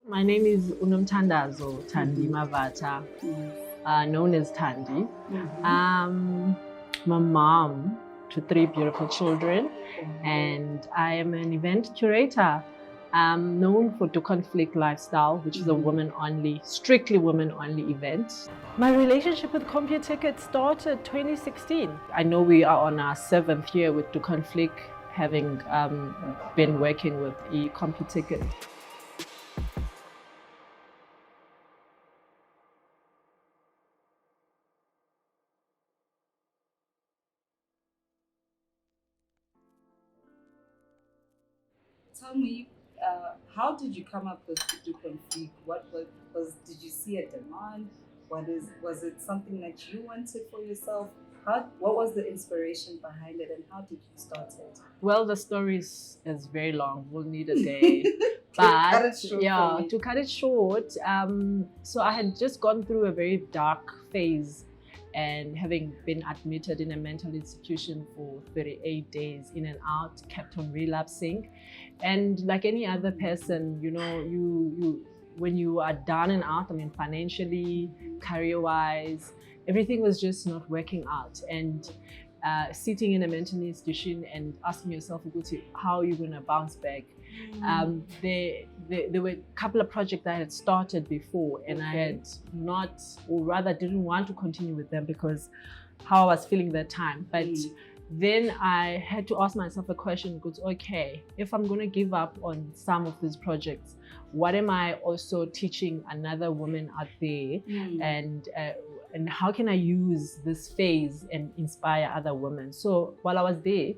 My name is Thandi Mavata, known as Thandi. I'm a mom to 3 beautiful children, and I am an event curator. I'm known for Doek Fleek lifestyle, which is a women-only, strictly women-only event. My relationship with Computicket started 2016. I know we are on our 7th year with Doek Fleek, having been working with Computicket. Tell me, how did you come up with Doek Fleek? What was? Did you see a demand? Was it something that you wanted for yourself? What was the inspiration behind it, and how did you start it? Well, the story is very long. We'll need a day. But yeah, to cut it short, so I had just gone through a very dark phase, and having been admitted in a mental institution for 38 days in and out, kept on relapsing. And like any other person, you know, you when you are down and out, I mean, financially, career-wise, everything was just not working out. And sitting in a mental institution and asking yourself, how are you going to bounce back? There were a couple of projects that I had started before, and I had not, or rather didn't want to continue with them because how I was feeling that time. But then I had to ask myself a question, okay, if I'm going to give up on some of these projects, what am I also teaching another woman out there? And how can I use this phase and inspire other women? So while I was there,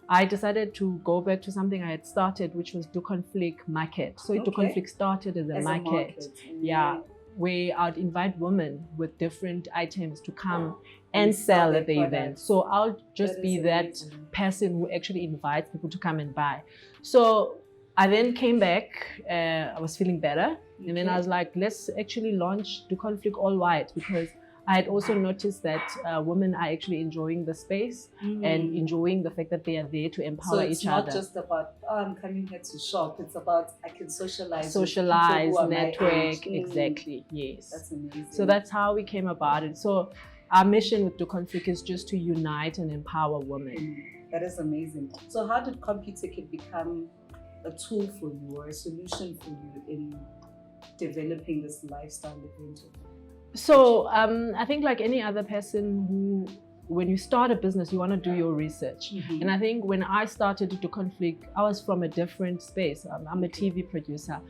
I decided to go back to something I had started, which was Doek Fleek Market. So Doek Fleek started as a market. Yeah, where I'd invite women with different items to come and sell at the event. So I'll just be that person who actually invites people to come and buy. So I then came back, I was feeling better. And then I was like, let's actually launch Doek Fleek all white, because I had also noticed that women are actually enjoying the space and enjoying the fact that they are there to empower each other. So it's not just about, I'm coming here to shop. It's about, I can socialize, network. Exactly, yes. That's amazing. So that's how we came about it. So our mission with Doek Fleek is just to unite and empower women. That is amazing. So how did Computicket become a tool for you or a solution for you in developing this lifestyle event? So I think like any other person who, when you start a business, you want to do your research. And I think when I started Doek Fleek, I was from a different space. I'm a TV producer.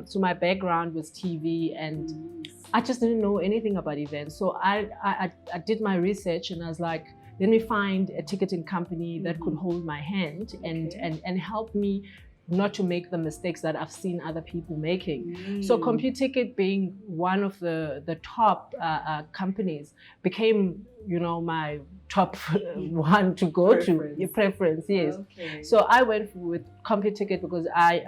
So my background was TV, and I just didn't know anything about events. So I did my research, and I was like, let me find a ticketing company that could hold my hand and help me not to make the mistakes that I've seen other people making. So Computicket, being one of the top companies, became, you know, my top one to go to. Your preference, yes. So I went with Computicket because I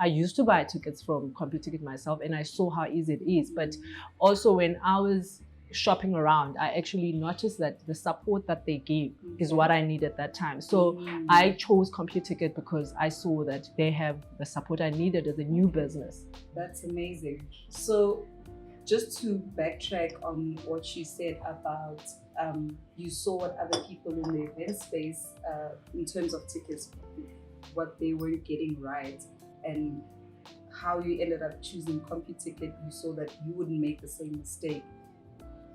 used to buy tickets from Computicket myself, and I saw how easy it is. But also when I was shopping around, I actually noticed that the support that they gave is what I needed at that time. So I chose Computicket because I saw that they have the support I needed as a new business. That's amazing. So just to backtrack on what you said about you saw what other people in the event space in terms of tickets, what they weren't getting right, and how you ended up choosing Computicket, you saw that you wouldn't make the same mistake.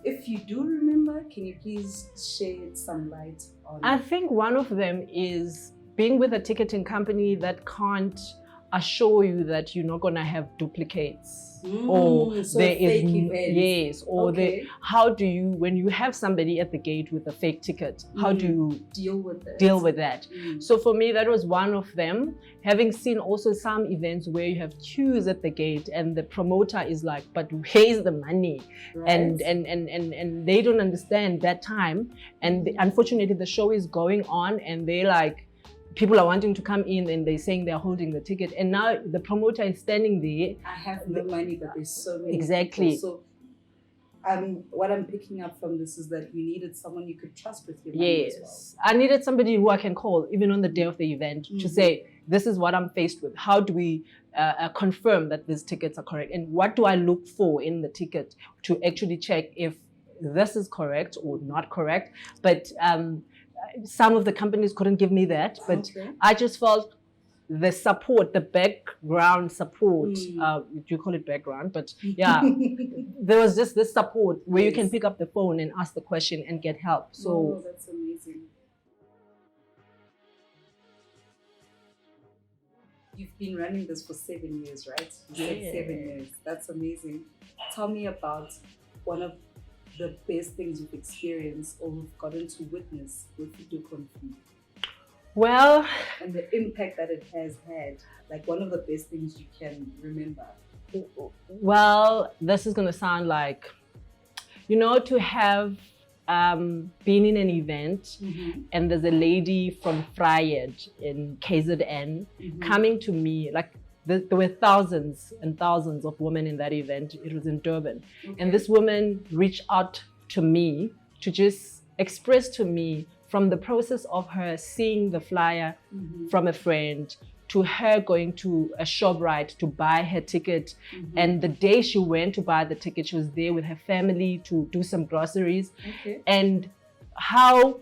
If you do remember, can you please shed some light on? I think one of them is being with a ticketing company that can't assure you that you're not going to have duplicates. Or so there is fake events. Yes, or how do you, when you have somebody at the gate with a fake ticket, how do you deal with that? So for me, that was one of them. Having seen also some events where you have queues at the gate and the promoter is like, but where's the money? And they don't understand that time. And unfortunately, the show is going on, and they're like, people are wanting to come in, and they're saying they're holding the ticket, and now the promoter is standing there. I have no money, but there's so many exactly people. So what I'm picking up from this is that you needed someone you could trust with your money as well. Yes, I needed somebody who I can call even on the day of the event to say, this is what I'm faced with. How do we confirm that these tickets are correct? And what do I look for in the ticket to actually check if this is correct or not correct? But some of the companies couldn't give me that. But I just felt the support, the background support, you call it background, but yeah, there was just this support where you can pick up the phone and ask the question and get help. So that's amazing. You've been running this for 7 years, right? You said 7 years. That's amazing. Tell me about one of the best things you've experienced or you've gotten to witness with Doek on Fleek. Well, and the impact that it has had, like one of the best things you can remember. Well, this is going to sound like, you know, to have been in an event and there's a lady from Vryheid in KZN coming to me, like there were thousands and thousands of women in that event. It was in Durban. And this woman reached out to me to just express to me from the process of her seeing the flyer from a friend to her going to a ShopRite to buy her ticket. And the day she went to buy the ticket, she was there with her family to do some groceries. And how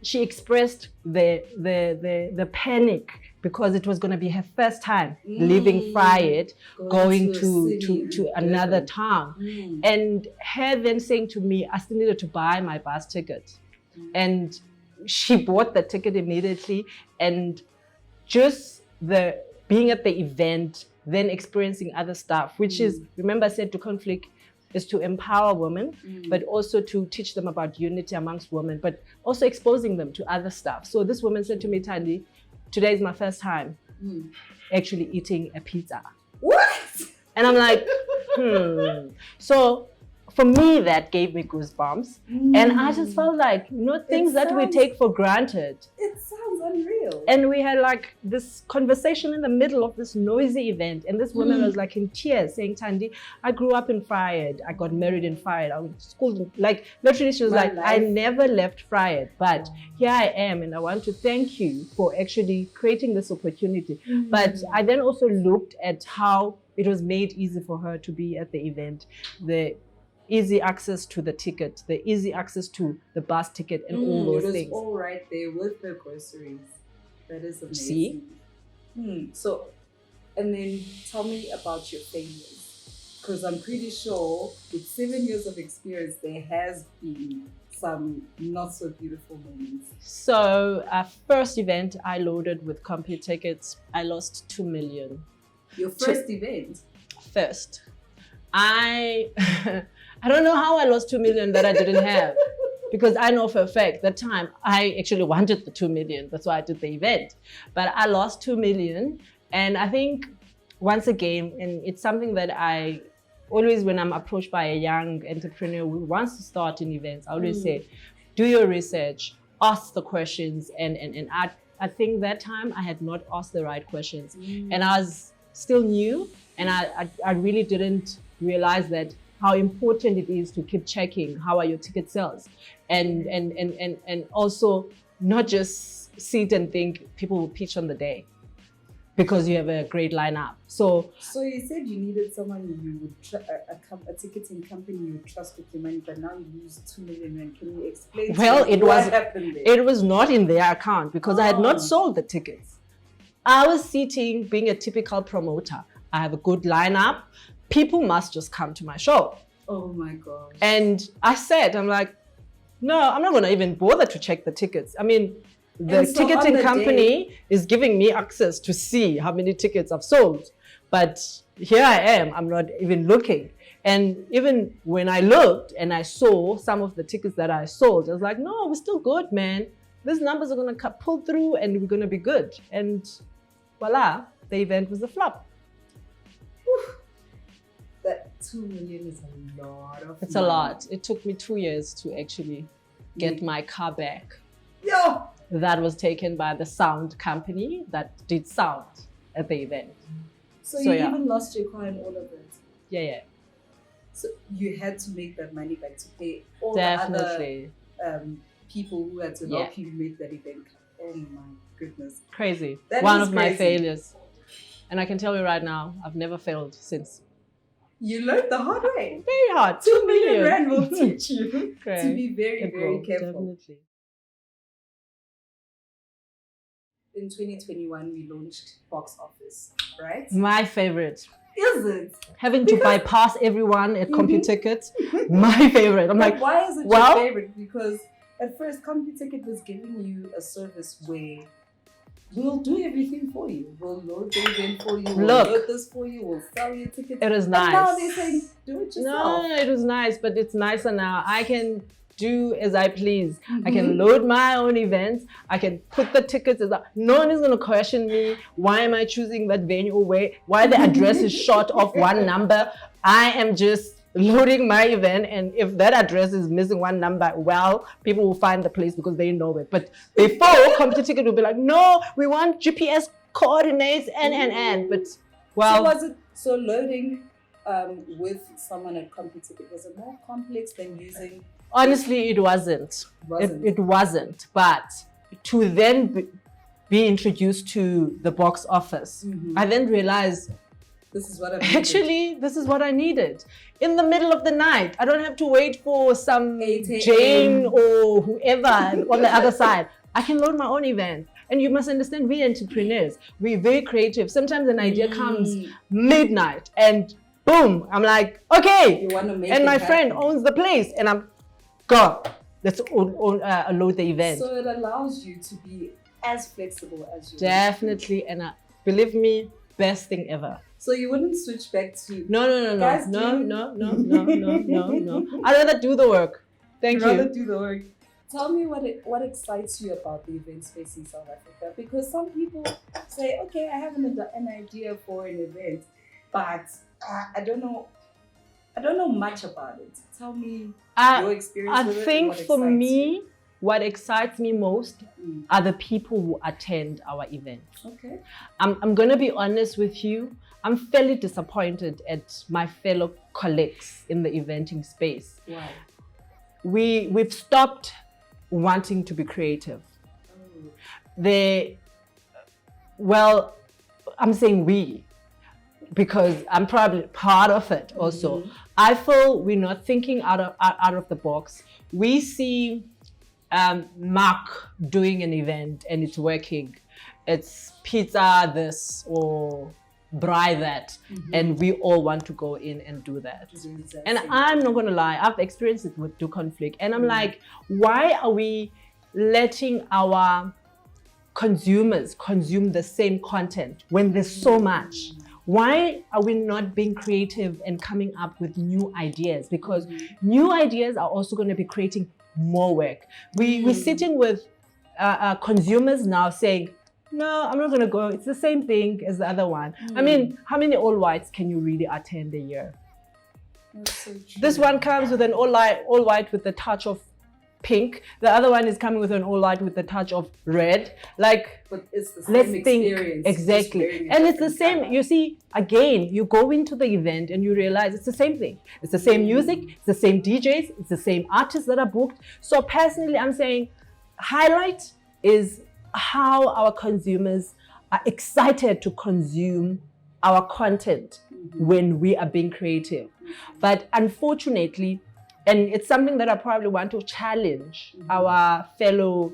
she expressed the panic because it was going to be her first time leaving Vryheid, going to another town. And her then saying to me, I still needed to buy my bus ticket. And she bought the ticket immediately, and just the being at the event, then experiencing other stuff, which is, remember I said Doek on Fleek is to empower women, but also to teach them about unity amongst women, but also exposing them to other stuff. So this woman said to me, Thandi, today is my first time actually eating a pizza. What? And I'm like, So for me, that gave me goosebumps. And I just felt like, you know, things that we take for granted. It sounds unreal. And we had like this conversation in the middle of this noisy event. And this woman was like in tears saying, Thandi, I grew up in Vryheid. I got married in Vryheid. I went to school. Like literally she was like, I never left Vryheid, but here I am. And I want to thank you for actually creating this opportunity. But I then also looked at how it was made easy for her to be at the event. The easy access to the ticket, the easy access to the bus ticket and all those things. It was all right there with the groceries. That is amazing. See? So, and then tell me about your failures. Because I'm pretty sure with 7 years of experience, there has been some not so beautiful moments. So, first event I loaded with Computicket, I lost 2 million. Your first event? First. I don't know how I lost 2 million that I didn't have, because I know for a fact that time I actually wanted the 2 million. That's why I did the event. But I lost 2 million. And I think once again, and it's something that I always, when I'm approached by a young entrepreneur who wants to start in events, I always say, do your research, ask the questions. And I think that time I had not asked the right questions. And I was still new, and I really didn't realize that how important it is to keep checking how are your ticket sales, and also not just sit and think people will pitch on the day because you have a great lineup. So you said you needed someone you would a ticketing company you would trust with your money, but now you lose 2 million rand. Can you explain? Well, what happened there? It was not in their account because I had not sold the tickets. I was sitting, being a typical promoter. I have a good lineup. People must just come to my show. Oh my gosh. And I said, I'm like, no, I'm not going to even bother to check the tickets. I mean, the ticketing company is giving me access to see how many tickets I've sold. But here I am, I'm not even looking. And even when I looked and I saw some of the tickets that I sold, I was like, no, we're still good, man. These numbers are going to pull through and we're going to be good. And voila, the event was a flop. That 2 million is a lot of It's money. a lot. It took me 2 years to actually get my car back. Yo! That was taken by the sound company that did sound at the event. So you even lost your car and all of it? Yeah. So you had to make that money back to pay all Definitely. the other people who had to help you make that event. Oh my goodness. Crazy. That One is of my crazy. failures. And I can tell you right now, I've never failed since. You learned the hard way. Very hard. 2 million rand will teach you Okay. to be very, very careful. Definitely. In 2021, we launched Box Office, right? My favorite. Is it? Having to bypass everyone at Computicket, my favorite. I'm like, why is it your favorite? Because at first, Computicket was giving you a service where we'll do everything for you. We'll load the event for you. We'll load this for you. We'll sell your tickets. It is nice. And now they're saying, do it yourself. No, it was nice, but it's nicer now. I can do as I please. I can load my own events. I can put the tickets. No one is going to question me. Why am I choosing that venue or why the address is short of one number? I am just loading my event, and if that address is missing one number, well, people will find the place because they know it. But before, Computicket will be like, no, we want GPS coordinates and. But well, so loading with someone at Computicket, was it more complex than using? Honestly, it wasn't. It wasn't. But to then be introduced to the box office, I then realized, this is what I this is what I needed. In the middle of the night, I don't have to wait for some Jane or whoever on the other side. I can load my own event. And you must understand, we entrepreneurs, we're very creative. Sometimes an idea comes midnight and boom, I'm like, okay. You want to make and my friend owns the place and I'm, God, let's load the event. So it allows you to be as flexible as you Definitely. And believe me, best thing ever. So you wouldn't switch back to no. I'd rather do the work. Thank you. Rather do the work. Tell me what excites you about the event space in South Africa, because some people say, okay, I have an idea for an event, but I don't know much about it. Tell me your experience with it. I think for me, what excites me most are the people who attend our events. Okay. I'm going to be honest with you. I'm fairly disappointed at my fellow colleagues in the eventing space. Why? We've stopped wanting to be creative. I'm saying we, because I'm probably part of it also. I feel we're not thinking out of the box. We see Mark doing an event and it's working. It's pizza this or braai that, and we all want to go in and do that. And I'm not gonna lie, I've experienced it with Doek and Fleek, and I'm like, why are we letting our consumers consume the same content when there's so much? Why are we not being creative and coming up with new ideas? Because new ideas are also going to be creating more work. We're sitting with consumers now saying, no, I'm not going to go. It's the same thing as the other one. I mean, how many all whites can you really attend a year? That's so true. This one comes with an all white with a touch of pink. The other one is coming with an all white with a touch of red. Like, but it's the same experience. Exactly. And it's the same. Color. You see, again, you go into the event and you realize it's the same thing. It's the same music, it's the same DJs, it's the same artists that are booked. So personally, I'm saying highlight is how our consumers are excited to consume our content when we are being creative. But unfortunately, and it's something that I probably want to challenge our fellow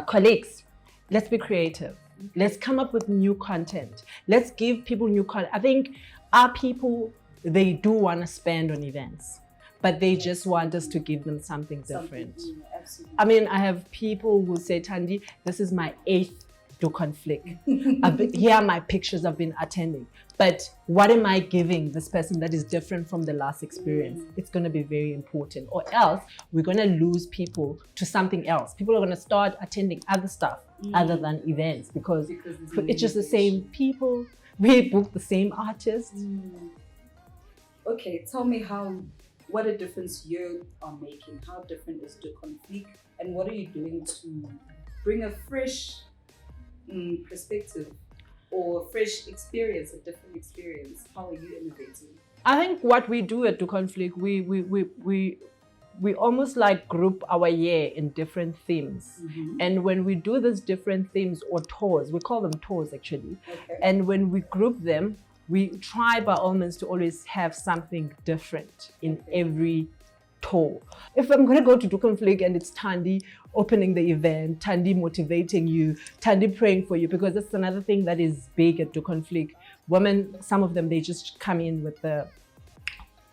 colleagues. Let's be creative. Let's come up with new content. Let's give people new content. I think our people, they do want to spend on events, but they just want us to give them something different. Absolutely. I mean, I have people who say, Thandi, this is my 8th Doek and Fleek. Here are my pictures I've been attending. But what am I giving this person that is different from the last experience? It's going to be very important, or else we're going to lose people to something else. People are going to start attending other stuff other than events because it's just the same people. We book the same artists. Okay, tell me what a difference you are making. How different is Doek and Fleek, and what are you doing to bring a fresh perspective or a fresh experience, a different experience? How are you innovating? I think what we do at Doek Fleek, we almost like group our year in different themes. And when we do these different themes or tours, we call them tours actually. Okay. And when we group them, we try by all means to always have something different in every tour. If I'm going to go to Doek Fleek and it's Thandi opening the event, Thandi motivating you, Thandi praying for you, because that's another thing that is big at Doek Fleek. Women, some of them, they just come in with the,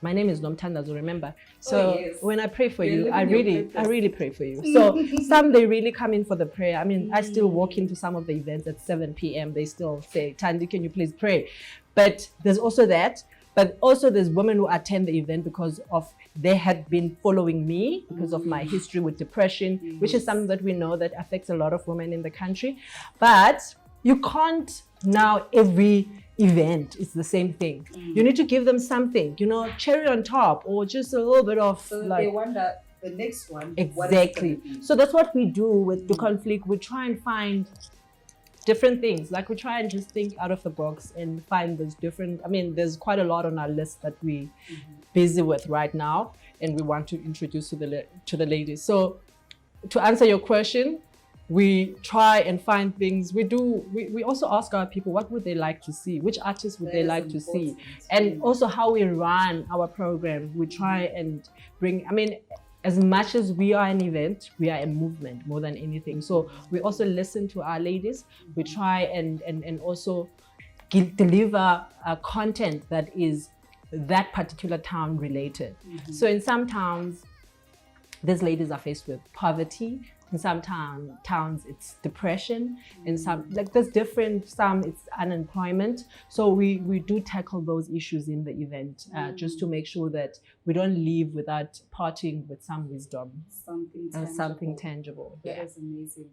my name is Nomthandazo, remember? So when I pray for you, I really pray for you. So some, they really come in for the prayer. I mean, I still walk into some of the events at 7 p.m. They still say, Thandi, can you please pray? But there's also that. But also there's women who attend the event because of, they had been following me because of my history with depression, which is something that we know that affects a lot of women in the country. But you can't now every event is the same thing. You need to give them something, you know, cherry on top, or just a little bit of, so like, they wonder the next one. Exactly. So that's what we do with Doek Fleek. We try and find different things. Like, we try and just think out of the box and find those different, I mean, there's quite a lot on our list that we busy with right now, and we want to introduce to the ladies. So to answer your question, we try and find things. We also ask our people, what would they like to see? Which artists would they like to see? And also how we run our program. We try and bring, I mean, as much as we are an event, we are a movement more than anything. So we also listen to our ladies. We try and also deliver content that is that particular town related. So in some towns, these ladies are faced with poverty. In some towns, it's depression. In some, like, there's different, some it's unemployment. So we do tackle those issues in the event, just to make sure that we don't leave without parting with some wisdom. Something tangible. That is amazing.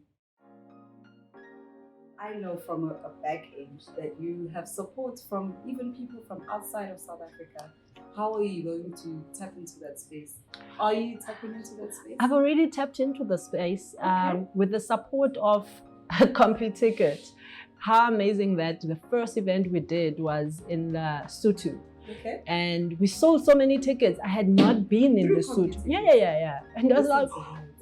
I know from a back end that you have support from even people from outside of South Africa. How are you going to tap into that space? Are you tapping into that space? I've already tapped into the space with the support of Computicket. How amazing that the first event we did was in Sutu. Okay. And we sold so many tickets. I had not been in the Sutu. Yeah. And I was like,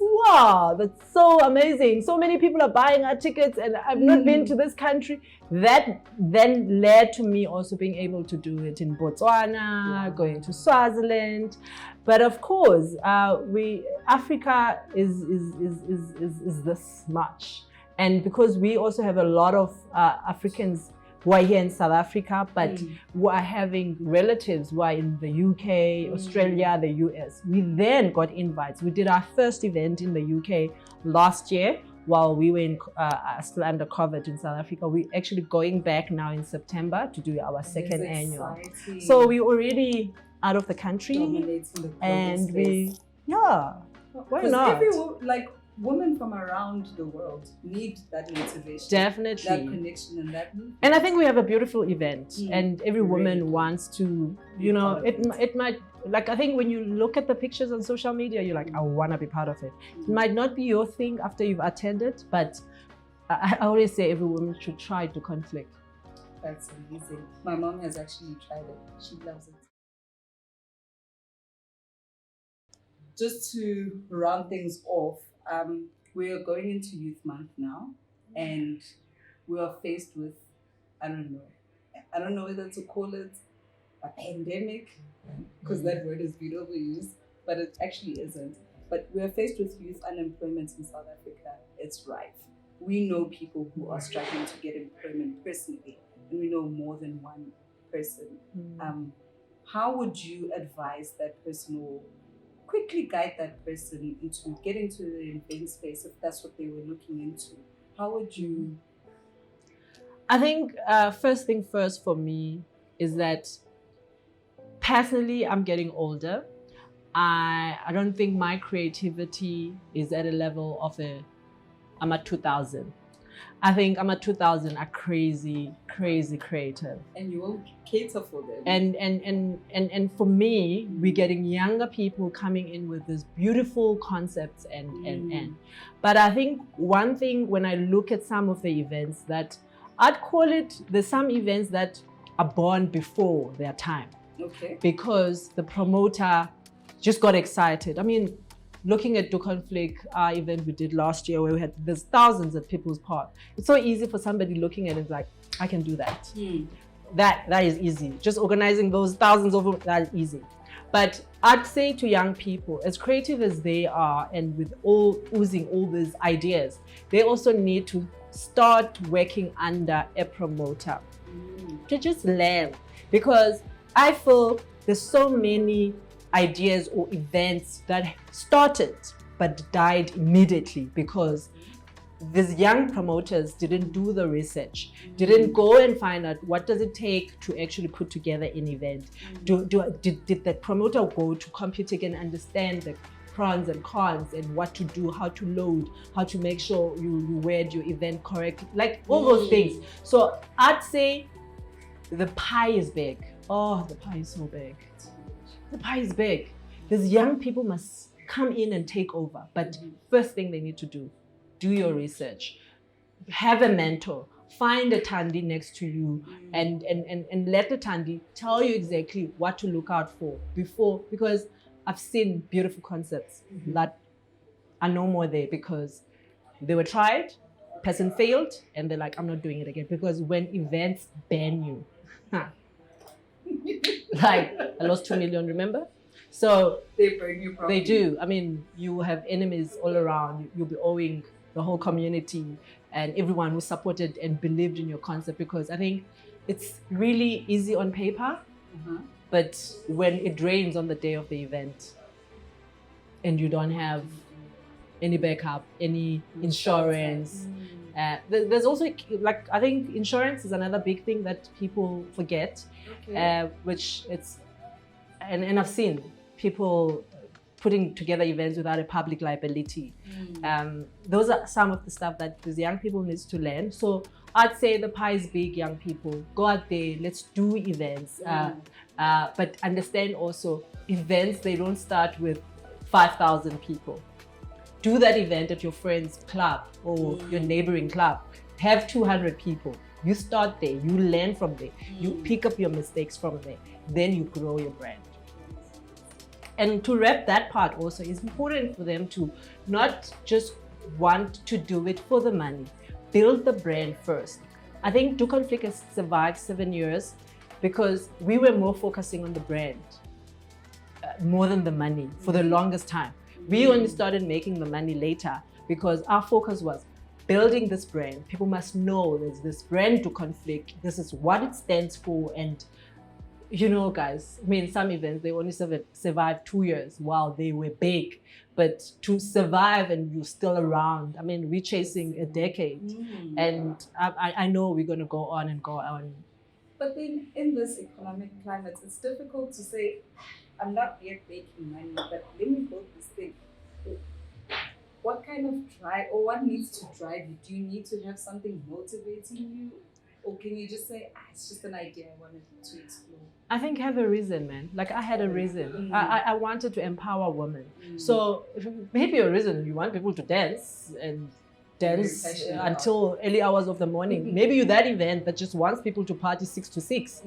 wow, that's so amazing. So many people are buying our tickets and I've not been to this country. That then led to me also being able to do it in Botswana, going to Swaziland. But of course, Africa is this much. And because we also have a lot of Africans who are here in South Africa, but who are having relatives who are in the UK, Australia, the US. We then got invites. We did our first event in the UK last year while we were still under COVID in South Africa. We're actually going back now in September to do our second annual. So we're already out of the country. And why not? Women from around the world need that motivation. Definitely. That connection and that movement. And I think we have a beautiful event and every woman wants to, you know, it might, like, I think when you look at the pictures on social media, you're like, I want to be part of it. It might not be your thing after you've attended, but I always say every woman should try to conflict. That's amazing. My mom has actually tried it. She loves it. Just to round things off, we are going into Youth Month now, and we are faced with, I don't know whether to call it a pandemic, because that word has been overused, but it actually isn't. But we are faced with youth unemployment in South Africa. It's rife. We know people who are struggling to get employment personally, and we know more than one person. How would you advise that person, or quickly guide that person into getting to the event space if that's what they were looking into? How would you? I think first thing first for me is that personally I'm getting older. I don't think my creativity is at a level of I'm a 2000. I think I'm a 2000 are crazy creative. And you will cater for them. And for me, we're getting younger people coming in with these beautiful concepts and. But I think one thing when I look at some of the events that I'd call it, there's some events that are born before their time. Okay. Because the promoter just got excited. I mean, looking at Doek and Fleek, our event we did last year where there's thousands at people's park. It's so easy for somebody looking at it like, I can do that. That is easy. Just organizing those thousands of them, that is easy. But I'd say to young people, as creative as they are and with all oozing all these ideas, they also need to start working under a promoter to just learn. Because I feel there's so many ideas or events that started but died immediately because these young promoters didn't do the research, didn't go and find out what does it take to actually put together an event. Did the promoter go to Computicket and understand the pros and cons and what to do, how to load, how to make sure you word your event correctly, like all those things. So I'd say the pie is big. Oh, the pie is so big. The pie is big. These young people must come in and take over. But first thing they need to do your research. Have a mentor. Find a Thandi next to you and let the Thandi tell you exactly what to look out for before, because I've seen beautiful concepts that are no more there because they were tried, person failed, and they're like, I'm not doing it again. Because when events ban you, like I lost 2 million, remember? So they burn you properly. They do. I mean, you have enemies all around. You'll be owing the whole community and everyone who supported and believed in your concept, because I think it's really easy on paper, but when it rains on the day of the event and you don't have any backup, any insurance, there's also, like, I think insurance is another big thing that people forget, which it's, and I've seen people putting together events without a public liability. Those are some of the stuff that these young people need to learn. So I'd say the pie is big, young people. Go out there, let's do events. But understand also, events, they don't start with 5,000 people. Do that event at your friend's club or your neighboring club. Have 200 people. You start there, you learn from there, you pick up your mistakes from there, then you grow your brand. And to wrap that part also, it's important for them to not just want to do it for the money. Build the brand first. I think Doek and Fleek has survived 7 years because we were more focusing on the brand more than the money for the longest time. We only started making the money later because our focus was building this brand. People must know there's this brand Doek and Fleek. This is what it stands for. And you know, guys, I mean, some events, they only survived 2 years while they were big. But to survive and you're still around, I mean, we're chasing a decade. And I know we're going to go on and go on. But then in this economic climate, it's difficult to say, I'm not yet making money, but let me build this thing. What kind of drive, or what needs to drive you? Do you need to have something motivating you? Or can you just say, it's just an idea I wanted to explore? I think have a reason, man. Like I had a reason. I wanted to empower women. So maybe a reason you want people to dance and dance until early hours of the morning. Maybe you're that event that just wants people to party 6 to 6.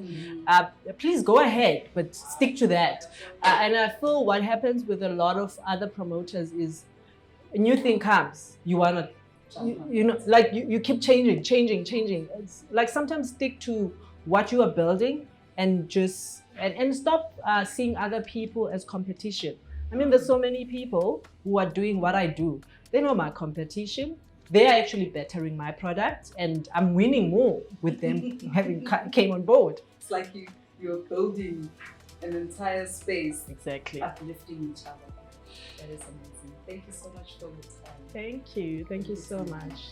Please go ahead, but stick to that. And I feel what happens with a lot of other promoters is a new thing comes. You want to, you know, like you keep changing. It's like sometimes stick to what you are building and just and stop seeing other people as competition. I mean, there's so many people who are doing what I do. They know my competition. They are actually bettering my product, and I'm winning more with them having came on board. It's like you're building an entire space, exactly, uplifting each other. That is amazing. Thank you so much for your time. Thank you so much.